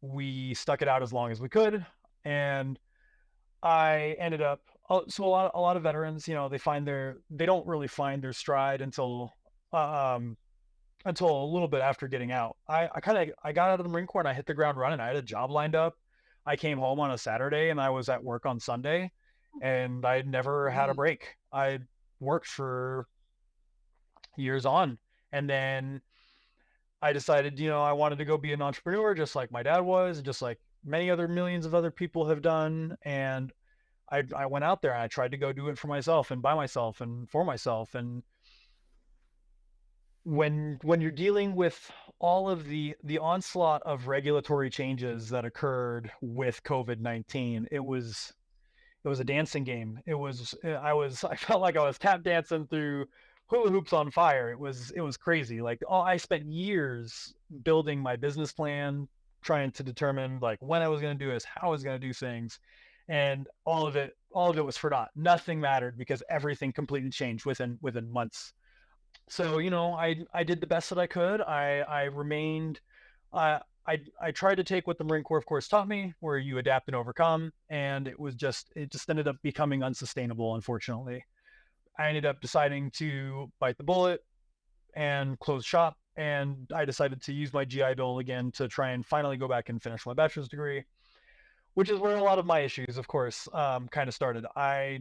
we stuck it out as long as we could, and I ended up. So a lot of veterans, they don't really find their stride um until a little bit after getting out. I got out of the Marine Corps and I hit the ground running. I had a job lined up. I came home on a Saturday and I was at work on Sunday, and I'd never had a Great. break. I worked for years on, and then I decided, I wanted to go be an entrepreneur just like my dad was, and just like many other millions of other people have done. And I went out there and I tried to go do it for myself and by myself and for myself. And when you're dealing with all of the onslaught of regulatory changes that occurred with COVID-19, it was a dancing game. I felt like I was tap dancing through hula hoops on fire. It was crazy. Like, I spent years building my business plan, trying to determine like when I was going to do this, how I was going to do things, and all of it was for naught. Nothing mattered because everything completely changed within months. So, I did the best that I could. I remained. I tried to take what the Marine Corps, of course, taught me, where you adapt and overcome, and it just ended up becoming unsustainable. Unfortunately, I ended up deciding to bite the bullet and close shop, and I decided to use my GI Bill again to try and finally go back and finish my bachelor's degree, which is where a lot of my issues, of course, kind of started. I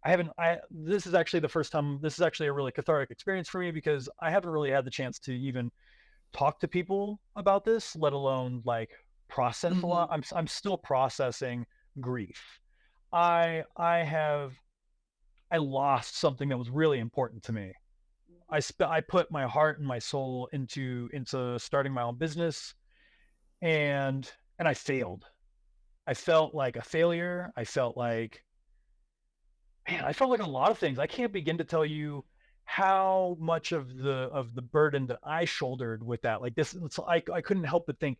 haven't. This is actually the first time. This is actually a really cathartic experience for me because I haven't really had the chance to even talk to people about this, let alone like process a lot. Mhm. I'm still processing grief. I lost something that was really important to me. I put my heart and my soul into starting my own business, and I failed. I felt like a failure. I felt like a lot of things. I can't begin to tell you how much of the burden that I shouldered with that. Like this, I couldn't help but think,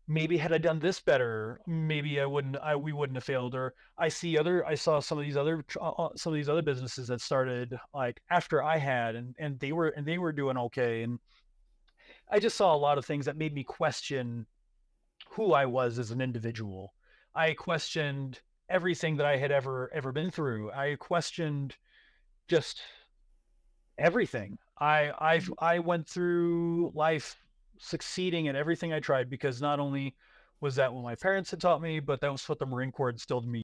maybe had I done this better, maybe we wouldn't have failed. Or I saw some of these other businesses that started like after I had, and they were doing okay. And I just saw a lot of things that made me question who I was as an individual. I questioned everything that I had ever been through. I questioned just everything. I went through life succeeding at everything I tried because not only was that what my parents had taught me, but that was what the Marine Corps instilled in me